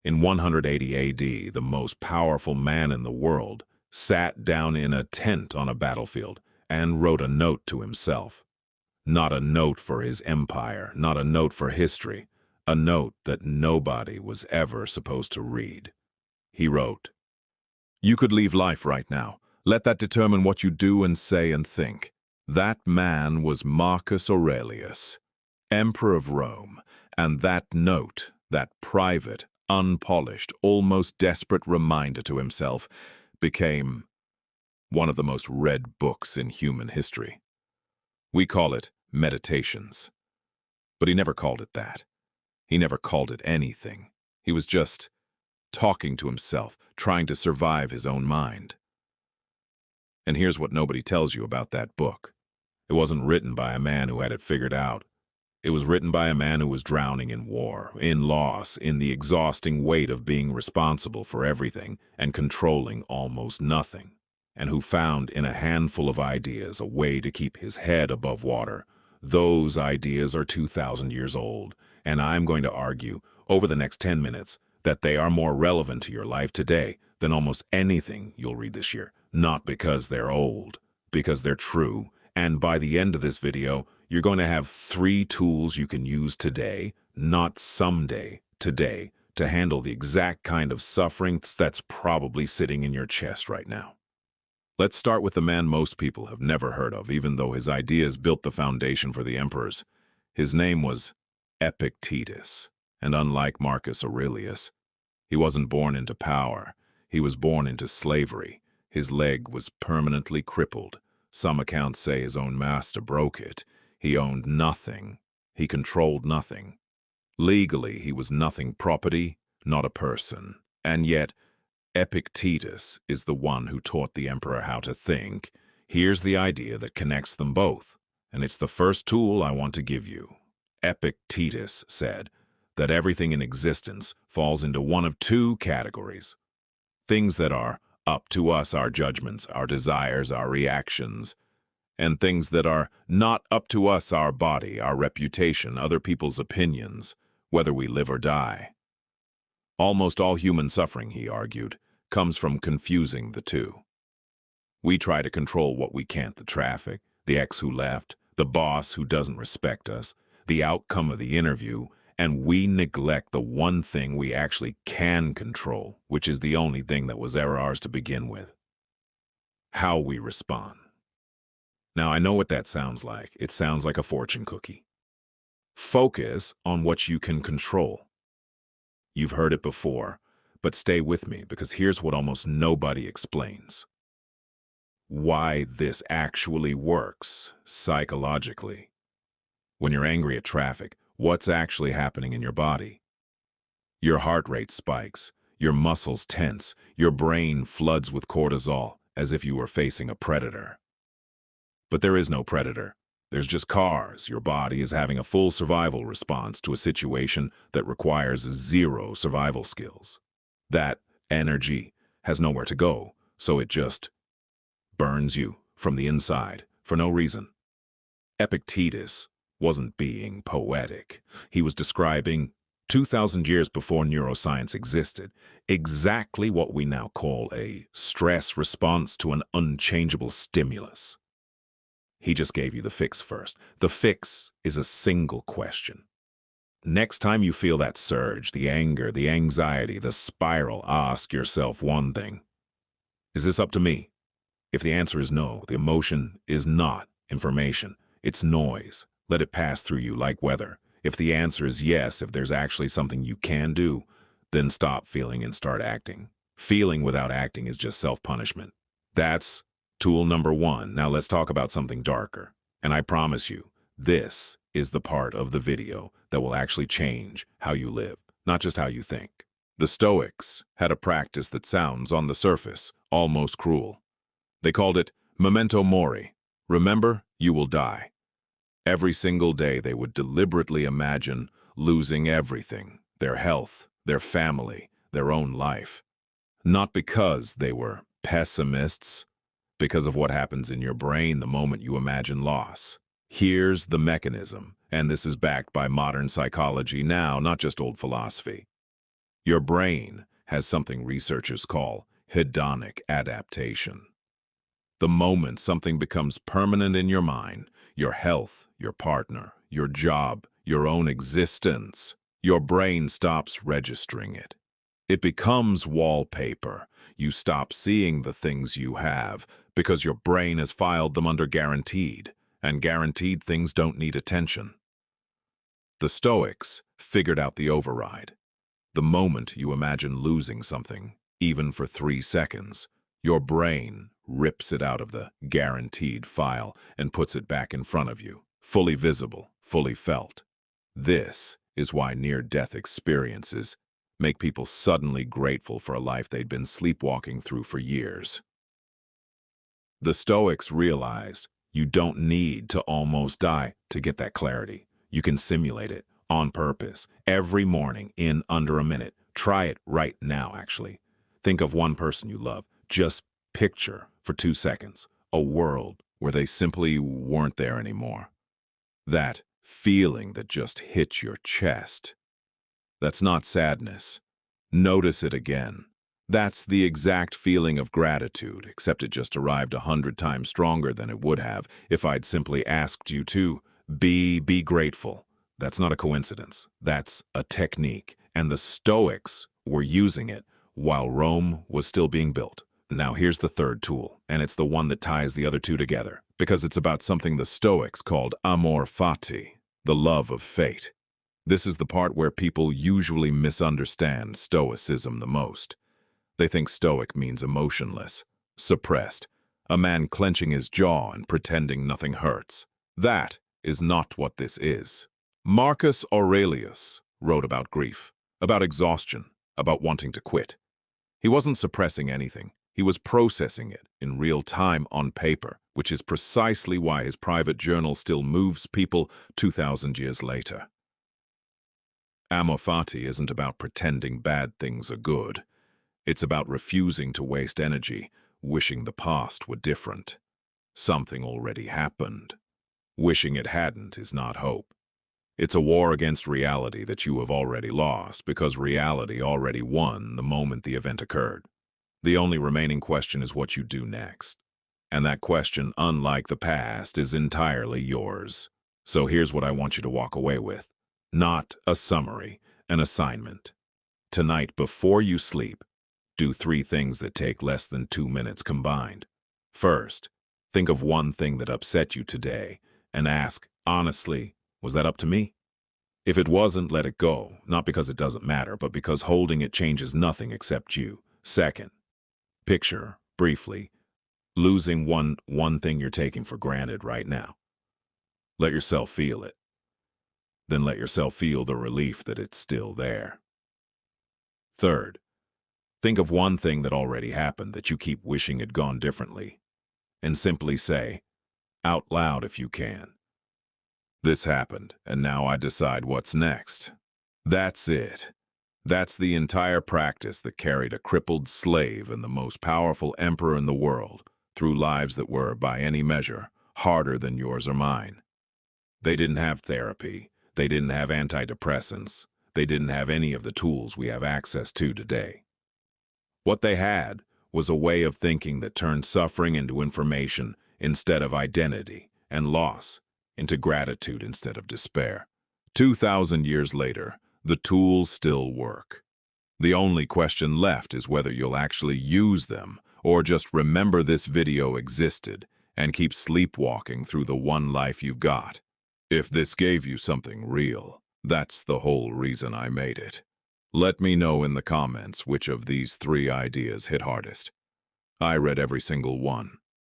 In 180 AD, the most powerful man in the world sat down in a tent on a battlefield and wrote a note to himself. Not a note for his empire, not a note for history, a note that nobody was ever supposed to read. He wrote, "You could leave life right now. Let that determine what you do and say and think." That man was Marcus Aurelius, Emperor of Rome, and that note, that private, unpolished, almost desperate reminder to himself, became one of the most read books in human history. We call it Meditations. But he never called it that. He never called it anything. He was just talking to himself, trying to survive his own mind. And here's what nobody tells you about that book. It wasn't written by a man who had it figured out. It was written by a man who was drowning in war, in loss, in the exhausting weight of being responsible for everything and controlling almost nothing, and who found in a handful of ideas a way to keep his head above water. Those ideas are 2,000 years old, and I'm going to argue over the next 10 minutes that they are more relevant to your life today than almost anything you'll read this year. Not because they're old, because they're true. And by the end of this video, you're going to have 3 tools you can use today, not someday, today, to handle the exact kind of suffering that's probably sitting in your chest right now. Let's start with the man most people have never heard of, even though his ideas built the foundation for the emperors. His name was Epictetus, and unlike Marcus Aurelius, he wasn't born into power. He was born into slavery. His leg was permanently crippled. Some accounts say his own master broke it. He owned nothing. He controlled nothing. Legally, he was nothing property, not a person. And yet, Epictetus is the one who taught the emperor how to think. Here's the idea that connects them both, and it's the first tool I want to give you. Epictetus said that everything in existence falls into one of 2 categories. Things that are up to us, our judgments, our desires, our reactions, and things that are not up to us, our body, our reputation, other people's opinions, whether we live or die. Almost all human suffering, he argued, comes from confusing the 2. We try to control what we can't: the traffic, the ex who left, the boss who doesn't respect us, the outcome of the interview, and we neglect the one thing we actually can control, which is the only thing that was ever ours to begin with: how we respond. Now, I know what that sounds like. It sounds like a fortune cookie. Focus on what you can control. You've heard it before, but stay with me, because here's what almost nobody explains: why this actually works psychologically. When you're angry at traffic, what's actually happening in your body? Your heart rate spikes, your muscles tense, your brain floods with cortisol as if you were facing a predator. But there is no predator. There's just cars. Your body is having a full survival response to a situation that requires 0 survival skills. That energy has nowhere to go, so it just burns you from the inside for no reason. Epictetus wasn't being poetic. He was describing, 2,000 years before neuroscience existed, exactly what we now call a stress response to an unchangeable stimulus. He just gave you the fix first. The fix is a single question. Next time you feel that surge, the anger, the anxiety, the spiral, ask yourself one thing: is this up to me? If the answer is no, the emotion is not information. It's noise. Let it pass through you like weather. If the answer is yes, if there's actually something you can do, then stop feeling and start acting. Feeling without acting is just self-punishment. That's tool number 1. Now let's talk about something darker. And I promise you, this is the part of the video that will actually change how you live, not just how you think. The Stoics had a practice that sounds, on the surface, almost cruel. They called it memento mori. Remember, you will die. Every single day they would deliberately imagine losing everything: their health, their family, their own life. Not because they were pessimists, because of what happens in your brain the moment you imagine loss. Here's the mechanism, and this is backed by modern psychology now, not just old philosophy. Your brain has something researchers call hedonic adaptation. The moment something becomes permanent in your mind, your health, your partner, your job, your own existence, your brain stops registering it. It becomes wallpaper. You stop seeing the things you have because your brain has filed them under guaranteed, and guaranteed things don't need attention. The Stoics figured out the override. The moment you imagine losing something, even for 3 seconds, your brain rips it out of the guaranteed file and puts it back in front of you, fully visible, fully felt. This is why near-death experiences make people suddenly grateful for a life they'd been sleepwalking through for years. The Stoics realized you don't need to almost die to get that clarity. You can simulate it on purpose, every morning in under a minute. Try it right now, actually. Think of one person you love. Just picture for 2 seconds a world where they simply weren't there anymore. That feeling that just hit your chest. That's not sadness. Notice it again. That's the exact feeling of gratitude, except it just arrived 100 times stronger than it would have if I'd simply asked you to be grateful. That's not a coincidence. That's a technique, and the Stoics were using it while Rome was still being built. Now here's the third tool, and it's the one that ties the other two together, because it's about something the Stoics called amor fati, the love of fate. This is the part where people usually misunderstand Stoicism the most. They think Stoic means emotionless, suppressed, a man clenching his jaw and pretending nothing hurts. That is not what this is. Marcus Aurelius wrote about grief, about exhaustion, about wanting to quit. He wasn't suppressing anything. He was processing it in real time on paper, which is precisely why his private journal still moves people 2,000 years later. Amor fati isn't about pretending bad things are good. It's about refusing to waste energy, wishing the past were different. Something already happened. Wishing it hadn't is not hope. It's a war against reality that you have already lost because reality already won the moment the event occurred. The only remaining question is what you do next. And that question, unlike the past, is entirely yours. So here's what I want you to walk away with. Not a summary, an assignment. Tonight, before you sleep, do 3 things that take less than 2 minutes combined. First, think of one thing that upset you today and ask, honestly, was that up to me? If it wasn't, let it go, not because it doesn't matter, but because holding it changes nothing except you. Second, picture, briefly, losing one thing you're taking for granted right now. Let yourself feel it. Then let yourself feel the relief that it's still there. Third, think of one thing that already happened that you keep wishing had gone differently, and simply say, out loud if you can, this happened, and now I decide what's next. That's it. That's the entire practice that carried a crippled slave and the most powerful emperor in the world through lives that were, by any measure, harder than yours or mine. They didn't have therapy. They didn't have antidepressants. They didn't have any of the tools we have access to today. What they had was a way of thinking that turned suffering into information instead of identity, and loss into gratitude instead of despair. 2,000 years later, the tools still work. The only question left is whether you'll actually use them or just remember this video existed and keep sleepwalking through the one life you've got. If this gave you something real, that's the whole reason I made it. Let me know in the comments which of these 3 ideas hit hardest. I read every single one.